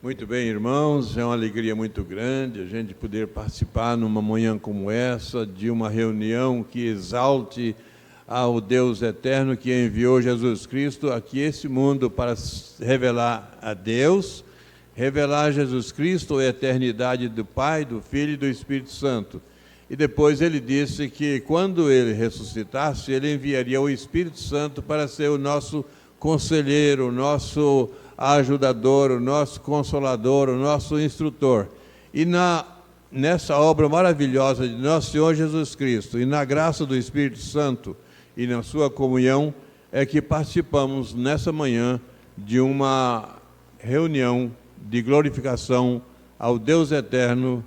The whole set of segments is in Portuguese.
Muito bem, irmãos, é uma alegria muito grande a gente poder participar numa manhã como essa, de uma reunião que exalte ao Deus eterno que enviou Jesus Cristo aqui a esse mundo para revelar a Deus, revelar Jesus Cristo, a eternidade do Pai, do Filho e do Espírito Santo. E depois ele disse que quando ele ressuscitasse, ele enviaria o Espírito Santo para ser o nosso conselheiro, o nosso ajudador, o nosso consolador, o nosso instrutor. E nessa obra maravilhosa de nosso Senhor Jesus Cristo, e na graça do Espírito Santo, e na sua comunhão, é que participamos nessa manhã de uma reunião de glorificação ao Deus eterno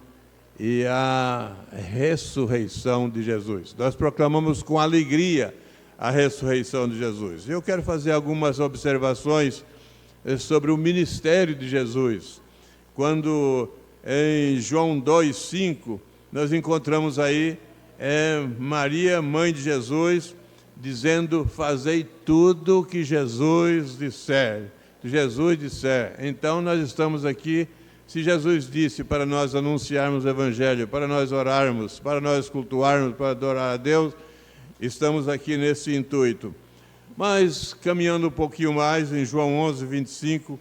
e à ressurreição de Jesus. Nós proclamamos com alegria a ressurreição de Jesus. Eu quero fazer algumas observações sobre o ministério de Jesus. Quando em João 2,5, nós encontramos aí Maria, mãe de Jesus, dizendo: fazei tudo o que Jesus disser. Então nós estamos aqui, se Jesus disse para nós anunciarmos o Evangelho, para nós orarmos, para nós cultuarmos, para adorar a Deus, estamos aqui nesse intuito. Mas, caminhando um pouquinho mais, em João 11:25,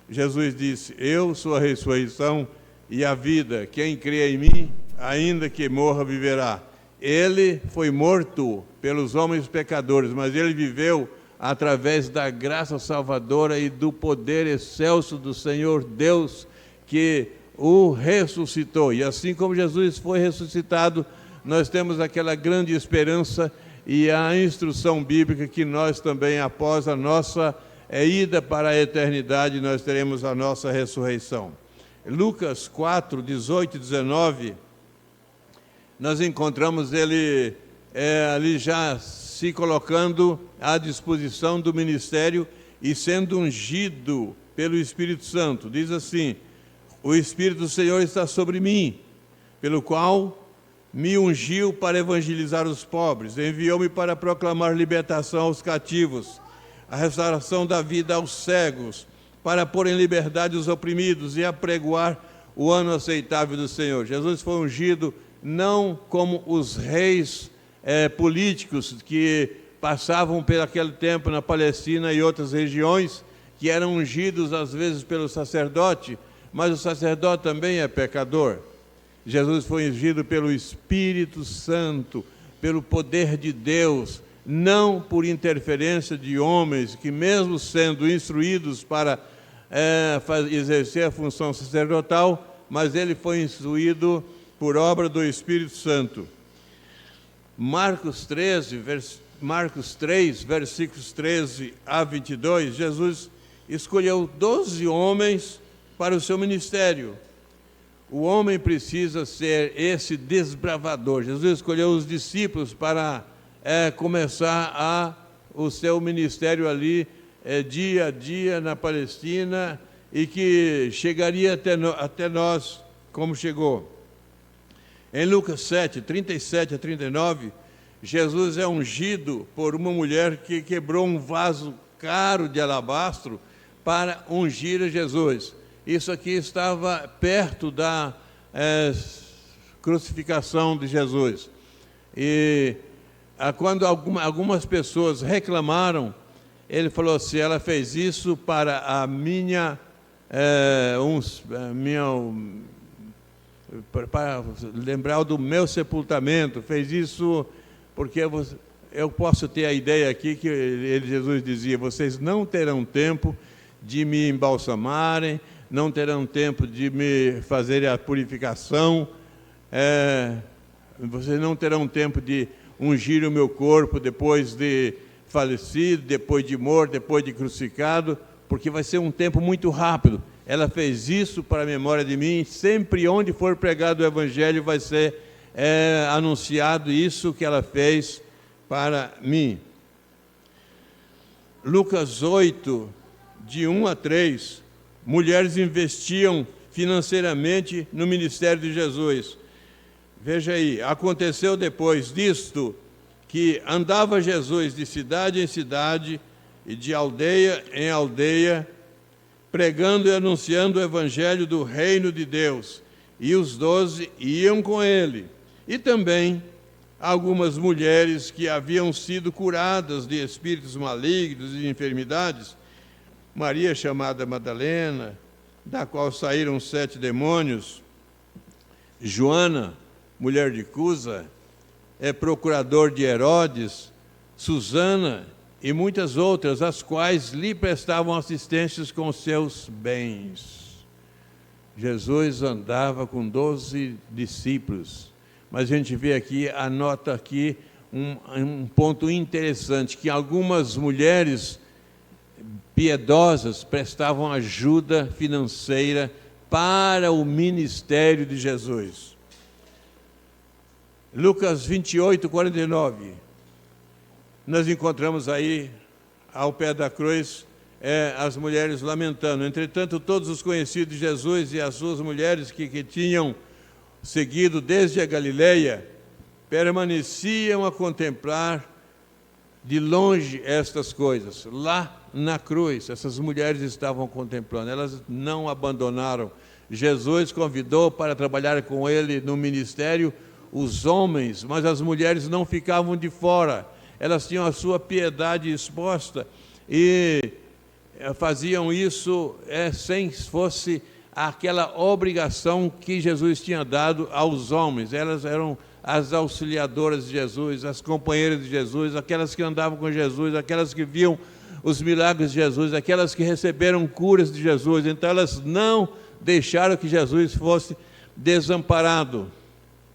Jesus disse: eu sou a ressurreição e a vida. Quem crê em mim, ainda que morra, viverá. Ele foi morto pelos homens pecadores, mas ele viveu através da graça salvadora e do poder excelso do Senhor Deus, que o ressuscitou. E assim como Jesus foi ressuscitado, nós temos aquela grande esperança e a instrução bíblica que nós também, após a nossa ida para a eternidade, nós teremos a nossa ressurreição. Lucas 4, 18 e 19, nós encontramos ele ali já se colocando à disposição do ministério e sendo ungido pelo Espírito Santo. Diz assim: o Espírito do Senhor está sobre mim, pelo qual me ungiu para evangelizar os pobres, enviou-me para proclamar libertação aos cativos, a restauração da vida aos cegos, para pôr em liberdade os oprimidos e apregoar o ano aceitável do Senhor. Jesus foi ungido não como os reis políticos que passavam por aquele tempo na Palestina e outras regiões, que eram ungidos às vezes pelo sacerdote, mas o sacerdote também é pecador. Jesus foi ungido pelo Espírito Santo, pelo poder de Deus, não por interferência de homens que, mesmo sendo instruídos para exercer a função sacerdotal, mas ele foi instruído por obra do Espírito Santo. Marcos 3, versículos 13 a 22, Jesus escolheu 12 homens para o seu ministério. O homem precisa ser esse desbravador. Jesus escolheu os discípulos para começar o seu ministério ali, dia a dia na Palestina, e que chegaria até nós como chegou. Em Lucas 7, 37 a 39, Jesus é ungido por uma mulher que quebrou um vaso caro de alabastro para ungir a Jesus. Isso aqui estava perto da crucificação de Jesus. E quando algumas pessoas reclamaram, ele falou assim: ela fez isso para para lembrar do meu sepultamento, fez isso porque eu posso ter a ideia aqui que Jesus dizia: vocês não terão tempo de me embalsamarem, não terão tempo de me fazer a purificação, vocês não terão tempo de ungir o meu corpo depois de falecido, depois de morto, depois de crucificado, porque vai ser um tempo muito rápido. Ela fez isso para a memória de mim. Sempre onde for pregado o Evangelho vai ser anunciado isso que ela fez para mim. Lucas 8, de 1 a 3, mulheres investiam financeiramente no ministério de Jesus. Veja aí, aconteceu depois disto que andava Jesus de cidade em cidade e de aldeia em aldeia, pregando e anunciando o evangelho do reino de Deus. E os 12 iam com ele. E também algumas mulheres que haviam sido curadas de espíritos malignos e de enfermidades. Maria, chamada Madalena, da qual saíram 7 demônios. Joana, mulher de Cusa, procurador de Herodes. Susana e muitas outras, as quais lhe prestavam assistências com seus bens. Jesus andava com 12 discípulos, mas a gente vê aqui, anota aqui um ponto interessante, que algumas mulheres piedosas prestavam ajuda financeira para o ministério de Jesus. Lucas 28, 49. Nós encontramos aí, ao pé da cruz, as mulheres lamentando. Entretanto, todos os conhecidos de Jesus e as suas mulheres que tinham seguido desde a Galileia, permaneciam a contemplar de longe estas coisas. Lá na cruz, essas mulheres estavam contemplando, elas não abandonaram. Jesus convidou para trabalhar com ele no ministério os homens, mas as mulheres não ficavam de fora. Elas tinham a sua piedade exposta e faziam isso sem fosse aquela obrigação que Jesus tinha dado aos homens. Elas eram as auxiliadoras de Jesus, as companheiras de Jesus, aquelas que andavam com Jesus, aquelas que viam os milagres de Jesus, aquelas que receberam curas de Jesus. Então elas não deixaram que Jesus fosse desamparado.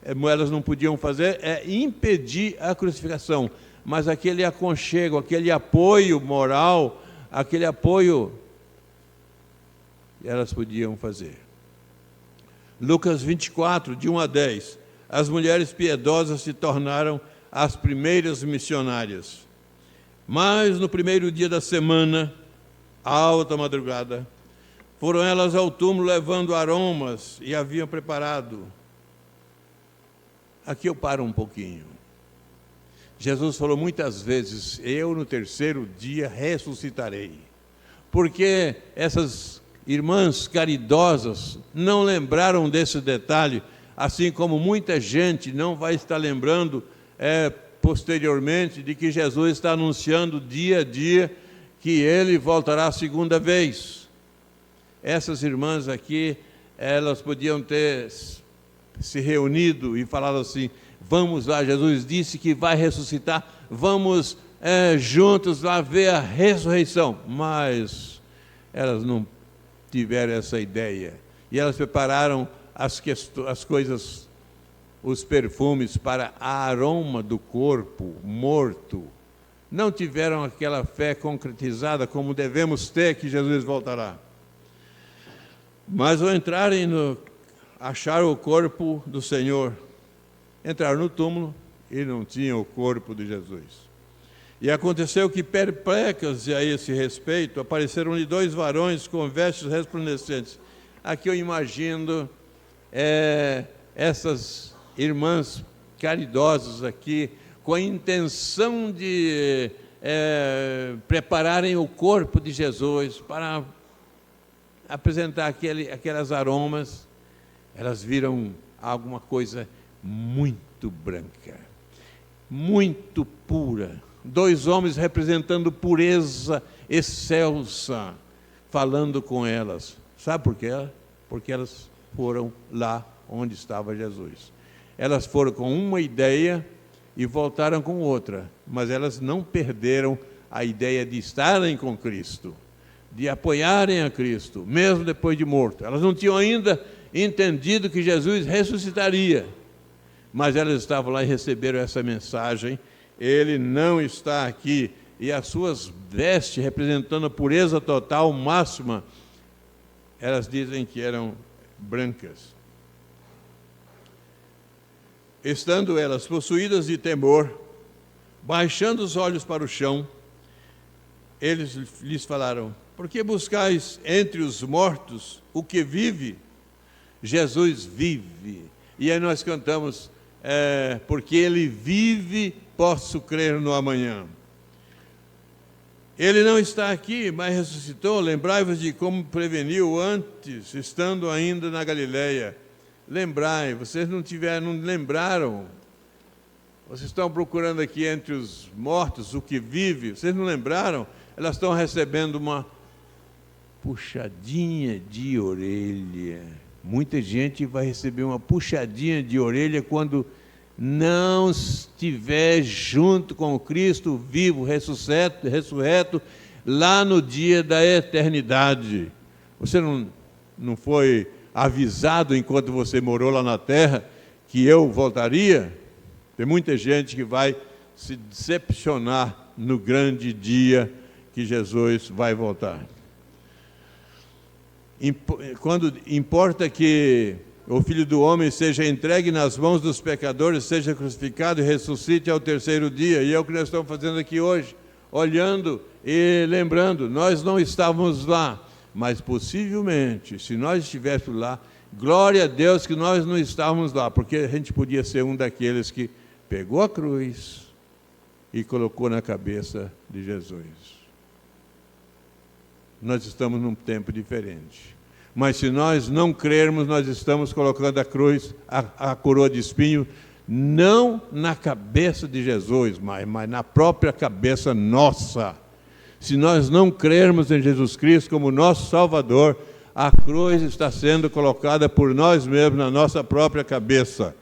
Elas não podiam fazer impedir a crucificação, mas aquele aconchego, aquele apoio moral, aquele apoio, elas podiam fazer. Lucas 24, de 1 a 10. As mulheres piedosas se tornaram as primeiras missionárias. Mas no primeiro dia da semana, alta madrugada, foram elas ao túmulo levando aromas e haviam preparado. Aqui eu paro um pouquinho. Jesus falou muitas vezes, eu no terceiro dia ressuscitarei. Porque essas irmãs caridosas não lembraram desse detalhe, assim como muita gente não vai estar lembrando posteriormente de que Jesus está anunciando dia a dia que ele voltará a segunda vez. Essas irmãs aqui, elas podiam ter se reunido e falado assim, vamos lá, Jesus disse que vai ressuscitar, vamos juntos lá ver a ressurreição. Mas elas não tiveram essa ideia. E elas prepararam as coisas, os perfumes para aroma do corpo morto. Não tiveram aquela fé concretizada como devemos ter que Jesus voltará. Mas ao entrarem acharam o corpo do Senhor. Entraram no túmulo e não tinham o corpo de Jesus. E aconteceu que, perplexos a esse respeito, apareceram-lhe 2 varões com vestes resplandecentes. Aqui eu imagino essas irmãs caridosas aqui, com a intenção de prepararem o corpo de Jesus para apresentar aquelas aromas. Elas viram alguma coisa muito branca, muito pura. 2 homens representando pureza excelsa, falando com elas. Sabe por quê? Porque elas foram lá onde estava Jesus. Elas foram com uma ideia e voltaram com outra, mas elas não perderam a ideia de estarem com Cristo, de apoiarem a Cristo, mesmo depois de morto. Elas não tinham ainda entendido que Jesus ressuscitaria, mas elas estavam lá e receberam essa mensagem. Ele não está aqui, e as suas vestes, representando a pureza total, máxima, elas dizem que eram brancas. Estando elas possuídas de temor, baixando os olhos para o chão, eles lhes falaram, por que buscais entre os mortos o que vive? Jesus vive. E aí nós cantamos, é, porque Ele vive, posso crer no amanhã. Ele não está aqui, mas ressuscitou. Lembrai-vos de como preveniu antes, estando ainda na Galileia. Lembrai, vocês não lembraram. Vocês estão procurando aqui entre os mortos o que vive. Vocês não lembraram? Elas estão recebendo uma puxadinha de orelha. Muita gente vai receber uma puxadinha de orelha quando não estiver junto com Cristo vivo, ressurreto, lá no dia da eternidade. Você não foi avisado enquanto você morou lá na terra que eu voltaria? Tem muita gente que vai se decepcionar no grande dia que Jesus vai voltar. Quando importa que o Filho do Homem seja entregue nas mãos dos pecadores, seja crucificado e ressuscite ao terceiro dia. E é o que nós estamos fazendo aqui hoje, olhando e lembrando. Nós não estávamos lá, mas possivelmente, se nós estivéssemos lá, glória a Deus que nós não estávamos lá, porque a gente podia ser um daqueles que pegou a cruz e colocou na cabeça de Jesus. Nós estamos num tempo diferente. Mas se nós não crermos, nós estamos colocando a cruz, a coroa de espinho, não na cabeça de Jesus, mas na própria cabeça nossa. Se nós não crermos em Jesus Cristo como nosso Salvador, a cruz está sendo colocada por nós mesmos na nossa própria cabeça.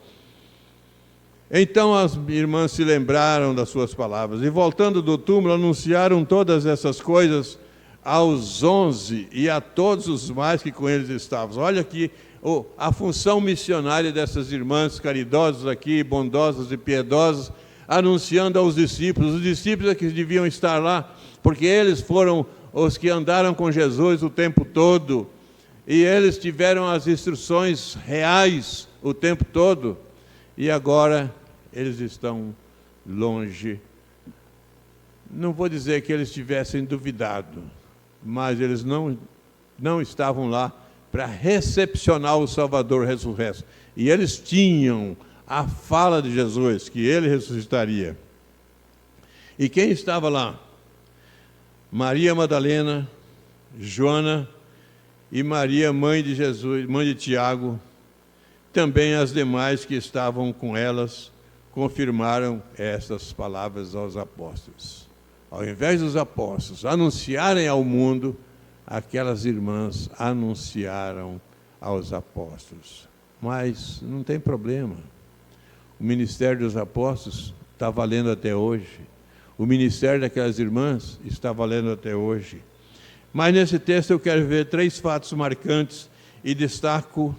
Então as irmãs se lembraram das suas palavras e, voltando do túmulo, anunciaram todas essas coisas aos 11 e a todos os mais que com eles estavam. Olha aqui a função missionária dessas irmãs caridosas aqui, bondosas e piedosas, anunciando aos discípulos. Os discípulos é que deviam estar lá, porque eles foram os que andaram com Jesus o tempo todo, e eles tiveram as instruções reais o tempo todo, e agora eles estão longe. Não vou dizer que eles tivessem duvidado, mas eles não estavam lá para recepcionar o Salvador ressurreto. E eles tinham a fala de Jesus, que ele ressuscitaria. E quem estava lá? Maria Madalena, Joana e Maria, mãe de Jesus, mãe de Tiago. Também as demais que estavam com elas confirmaram essas palavras aos apóstolos. Ao invés dos apóstolos anunciarem ao mundo, aquelas irmãs anunciaram aos apóstolos. Mas não tem problema. O ministério dos apóstolos está valendo até hoje. O ministério daquelas irmãs está valendo até hoje. Mas nesse texto eu quero ver 3 fatos marcantes e destaco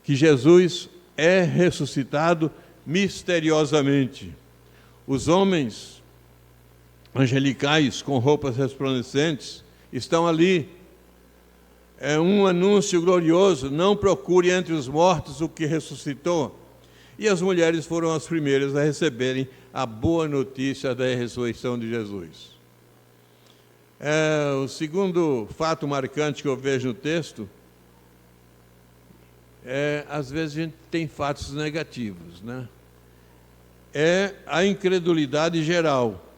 que Jesus é ressuscitado misteriosamente. Os homens angelicais com roupas resplandecentes estão ali. É um anúncio glorioso: não procure entre os mortos o que ressuscitou. E as mulheres foram as primeiras a receberem a boa notícia da ressurreição de Jesus. O segundo fato marcante que eu vejo no texto às vezes a gente tem fatos negativos, né? É a incredulidade geral.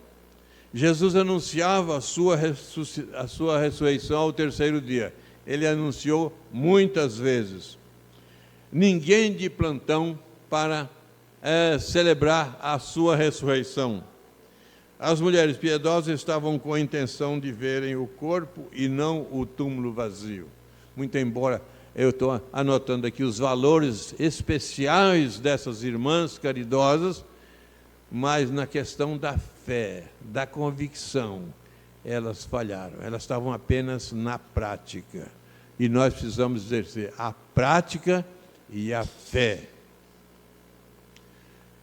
Jesus anunciava a sua ressurreição ao terceiro dia. Ele anunciou muitas vezes. Ninguém de plantão para celebrar a sua ressurreição. As mulheres piedosas estavam com a intenção de verem o corpo e não o túmulo vazio. Muito embora eu estou anotando aqui os valores especiais dessas irmãs caridosas, mas na questão da fé, da convicção, elas falharam. Elas estavam apenas na prática. E nós precisamos exercer a prática e a fé.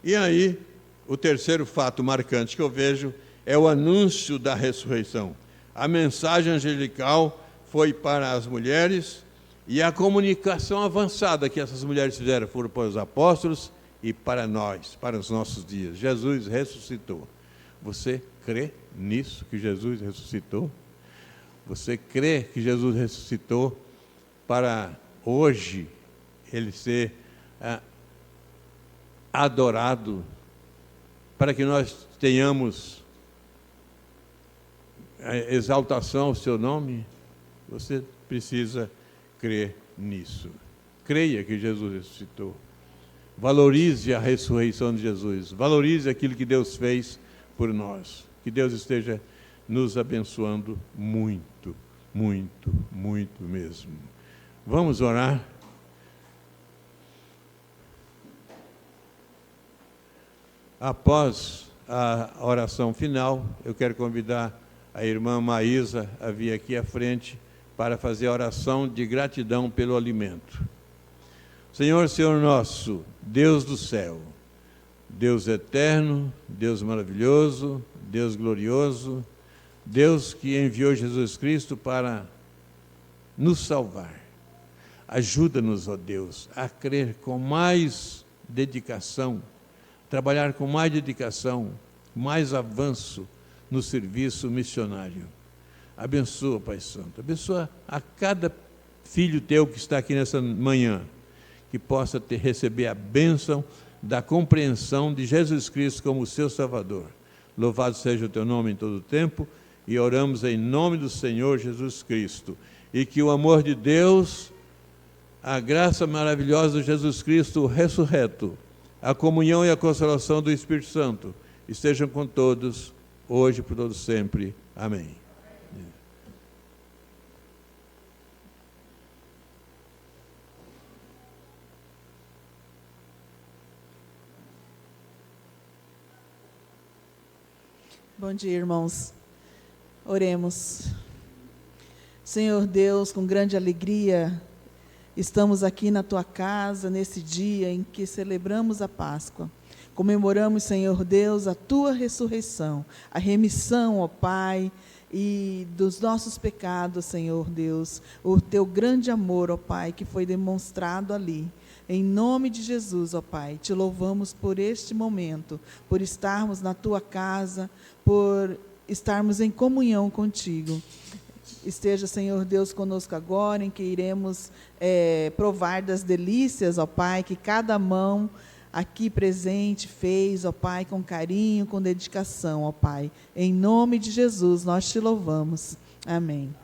E aí, o terceiro fato marcante que eu vejo é o anúncio da ressurreição. A mensagem angelical foi para as mulheres e a comunicação avançada que essas mulheres fizeram foram para os apóstolos e para nós, para os nossos dias. Jesus ressuscitou. Você crê nisso, que Jesus ressuscitou? Você crê que Jesus ressuscitou para hoje Ele ser adorado, para que nós tenhamos exaltação ao seu nome, você precisa crer nisso. Creia que Jesus ressuscitou. Valorize a ressurreição de Jesus. Valorize aquilo que Deus fez por nós. Que Deus esteja nos abençoando muito, muito, muito mesmo. Vamos orar? Após a oração final, eu quero convidar a irmã Maísa a vir aqui à frente para fazer a oração de gratidão pelo alimento. Senhor nosso, Deus do céu, Deus eterno, Deus maravilhoso, Deus glorioso, Deus que enviou Jesus Cristo para nos salvar. Ajuda-nos, ó Deus, a crer com mais dedicação, trabalhar com mais dedicação, mais avanço no serviço missionário. Abençoa, Pai Santo, abençoa a cada filho teu que está aqui nessa manhã, que possa receber a bênção da compreensão de Jesus Cristo como seu Salvador. Louvado seja o teu nome em todo o tempo, e oramos em nome do Senhor Jesus Cristo. E que o amor de Deus, a graça maravilhosa de Jesus Cristo ressurreto, a comunhão e a consolação do Espírito Santo estejam com todos, hoje e por todo sempre. Amém. Bom dia, irmãos. Oremos. Senhor Deus, com grande alegria, estamos aqui na Tua casa, nesse dia em que celebramos a Páscoa. Comemoramos, Senhor Deus, a Tua ressurreição, a remissão, ó Pai, e dos nossos pecados, Senhor Deus, o Teu grande amor, ó Pai, que foi demonstrado ali. Em nome de Jesus, ó Pai, te louvamos por este momento, por estarmos na Tua casa, por estarmos em comunhão contigo. Esteja, Senhor Deus, conosco agora, em que iremos provar das delícias, ó Pai, que cada mão aqui presente fez, ó Pai, com carinho, com dedicação, ó Pai. Em nome de Jesus, nós te louvamos. Amém.